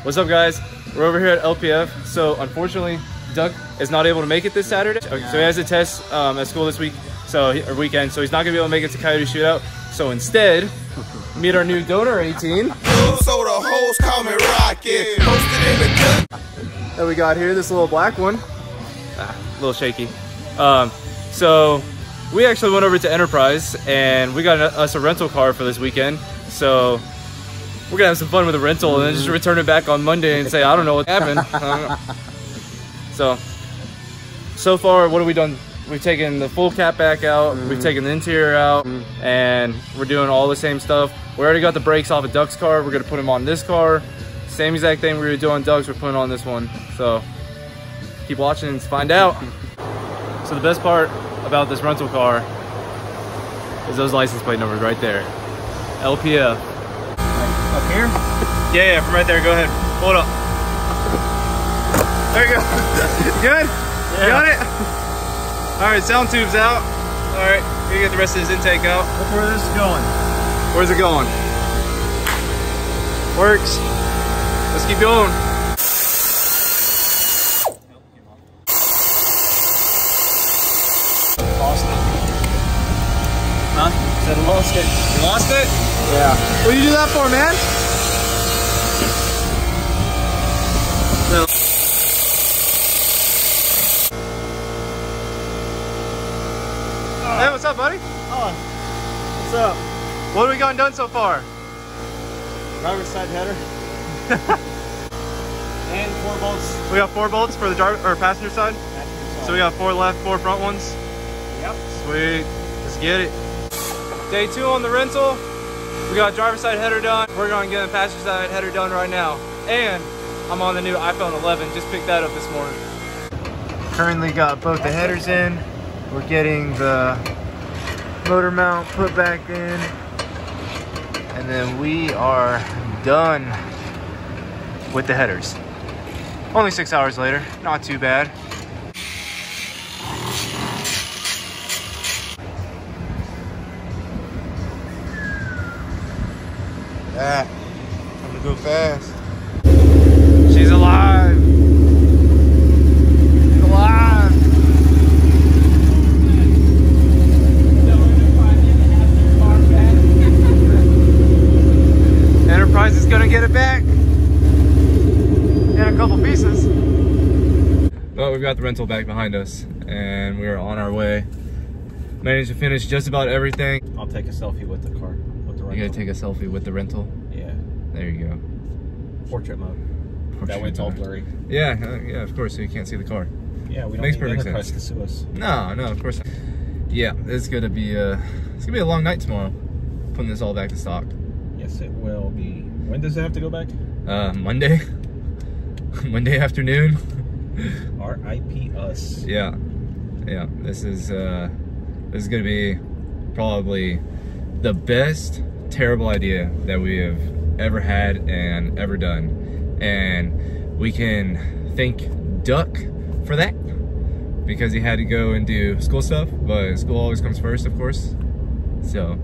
What's up, guys? We're over here at LPF. So unfortunately, Doug is not able to make it this Saturday. Okay, so he has a test at school this week, or weekend, so he's not gonna be able to make it to Coyote Shootout. So instead, meet our new donor 18. So the hoes call me Rocket. Posted in the cut. That we got here, this little black one. A little shaky. So we actually went over to Enterprise and we got us a rental car for this weekend. So we're gonna have some fun with the rental and then just return it back on Monday and say, I don't know what happened. So far, what have we done? We've taken the full cap back out, we've taken the interior out, and we're doing all the same stuff. We already got the brakes off of Doug's car. We're gonna put them on this car. Same exact thing we were doing on Doug's, we're putting on this one. So keep watching and find out. So the best part about this rental car is those license plate numbers right there. LPF. Up here? Yeah, from right there, go ahead. Hold up. There you go. Good? Yeah. You got it? All right, sound tube's out. All right, we get the rest of his intake out. Look where this is going. Where's it going? Works. Let's keep going. Lost it. Huh? Said lost it. You lost it? Yeah. What do you do that for, man? No. Hey, what's up, buddy? Oh, what's up? What have we gotten done so far? Driver's side header. And 4 bolts. We got 4 bolts for the driver or passenger side. Passenger side. So we got 4 left, 4 front ones. Yep. Sweet. Let's get it. Day 2 on the rental. We got driver side header done. We're going to get the passenger side header done right now. And I'm on the new iPhone 11. Just picked that up this morning. Currently got both the headers in. We're getting the motor mount put back in. And then we are done with the headers. Only 6 hours later, not too bad. That. I'm gonna go fast. She's alive. She's alive. Enterprise is gonna get it back in a couple pieces. Well, we've got the rental back behind us and we're on our way. Managed to finish just about everything. I'll take a selfie with the car. With the rental. You gotta take a selfie with the rental? Yeah. There you go. Portrait mode. That way it's all blurry. Yeah, yeah, of course, so you can't see the car. Yeah, we don't Makes need perfect Enterprise sense. to sue us. No, of course not. Yeah, it's gonna be a long night tomorrow, putting this all back to stock. Yes, it will be. When does it have to go back? Monday. Monday afternoon. R.I.P. us. Yeah. This is gonna be probably the best terrible idea that we have ever had and ever done. And we can thank Duck for that because he had to go and do school stuff, but school always comes first, of course. So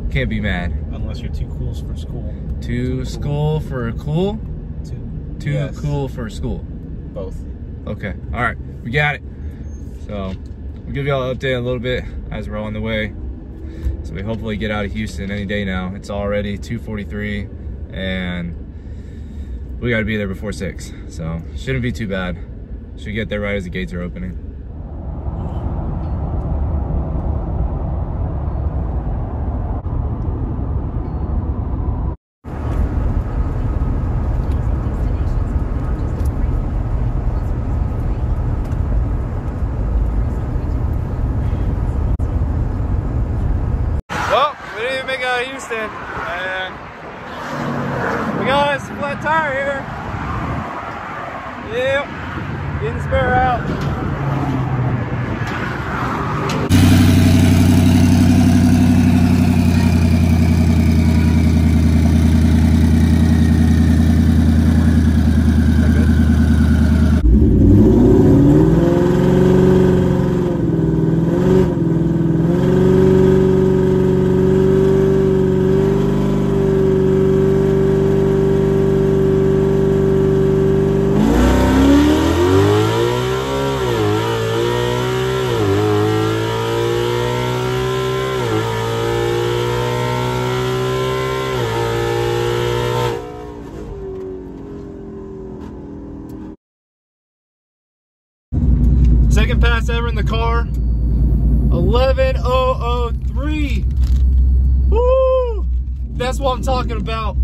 can't be mad. Unless you're too cool for school. Too school for cool? Too Yes. cool for school. Both. Okay, all right, we got it. So we'll give y'all an update in a little bit as we're on the way. So we hopefully get out of Houston any day now. It's already 2:43 and we gotta be there before 6. So shouldn't be too bad. Should get there right as the gates are opening. Well, we didn't even make it out of Houston, and we got us a flat tire here. Yep, getting the spare out. second pass ever in the car. 11:003. Woo! That's what I'm talking about.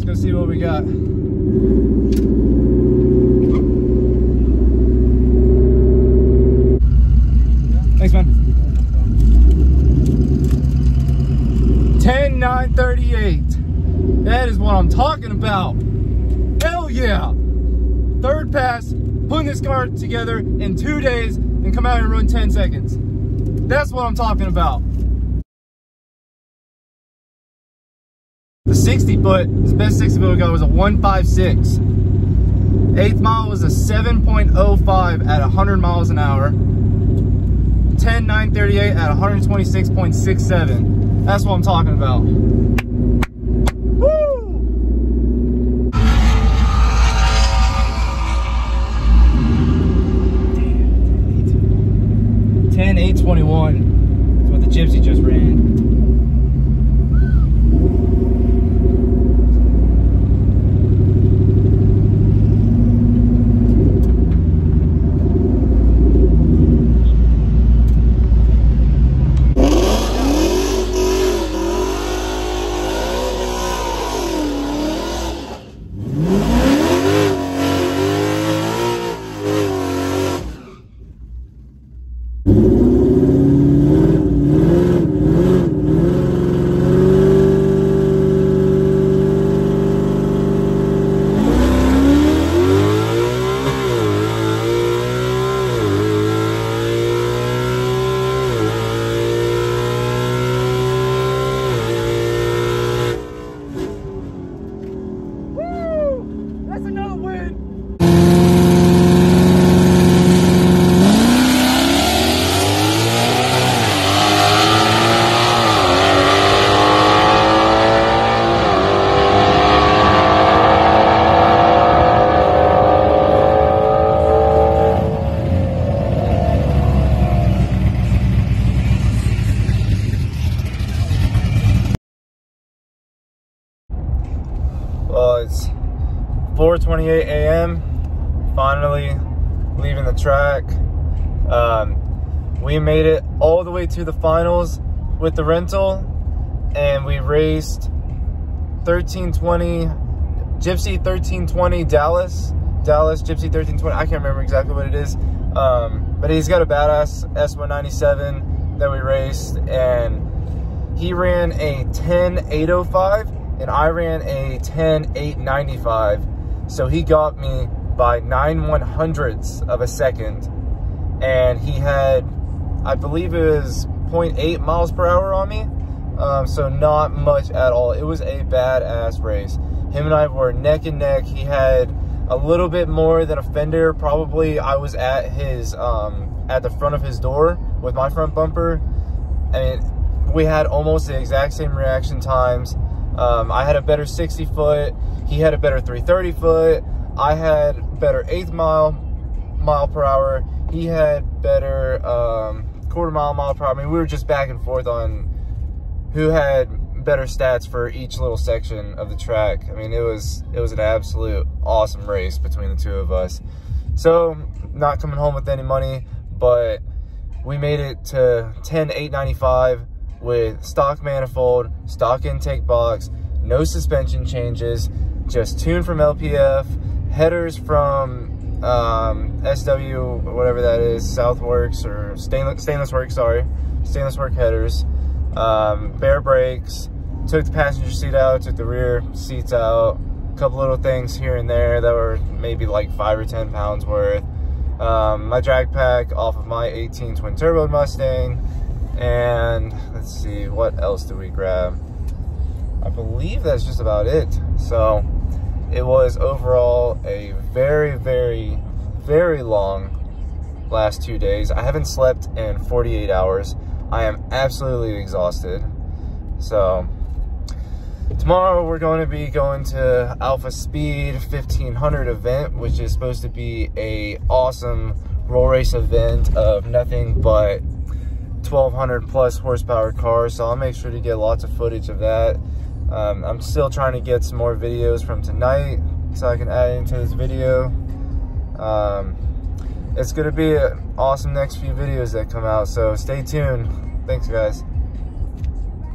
Let's see what we got. Thanks, man. 10:9:38. That is what I'm talking about. Hell yeah. Third pass, putting this car together in 2 days and come out and run 10 seconds. That's what I'm talking about. The 60 foot, his best 60 foot we got was a 156. 8th mile was a 7.05 at 100 miles an hour. 10:9:38 at 126.67. That's what I'm talking about. Woo! 10:8:21 is what the Gypsy just ran. Well, it's 4:28 a.m. Finally leaving the track. We made it all the way to the finals with the rental, and we raced 1320 Gypsy 1320 Dallas Gypsy 1320. I can't remember exactly what it is, but he's got a badass S197 that we raced, and he ran a 10:805 and I ran a 10:895. So he got me by 9/100ths of a second, and he had, I believe it was 0.8 miles per hour on me, so not much at all. It was a badass race. Him and I were neck and neck. He had a little bit more than a fender. Probably I was at his at the front of his door with my front bumper. I mean, we had almost the exact same reaction times. I had a better 60 foot. He had a better 330 foot. I had better 8th mile per hour. He had better quarter mile per hour. I mean, we were just back and forth on who had better stats for each little section of the track. I mean, it was an absolute awesome race between the two of us. So, not coming home with any money, but we made it to 10:895 with stock manifold, stock intake box, no suspension changes, just tuned from LPF, headers from SW, whatever that is, Southworks or Stainless Works, sorry, Stainless Work headers, bare brakes, took the passenger seat out, took the rear seats out, a couple little things here and there that were maybe like 5 or 10 pounds worth, my drag pack off of my 18 twin turbo Mustang, and let's see, what else did we grab? I believe that's just about it. So it was overall a very, very, very long last 2 days. I haven't slept in 48 hours. I am absolutely exhausted. So tomorrow we're going to be going to Alpha Speed 1500 event, which is supposed to be a awesome roll race event of nothing but 1200 plus horsepower cars. So I'll make sure to get lots of footage of that. I'm still trying to get some more videos from tonight so I can add into this video. It's going to be an awesome next few videos that come out, so stay tuned. Thanks, guys.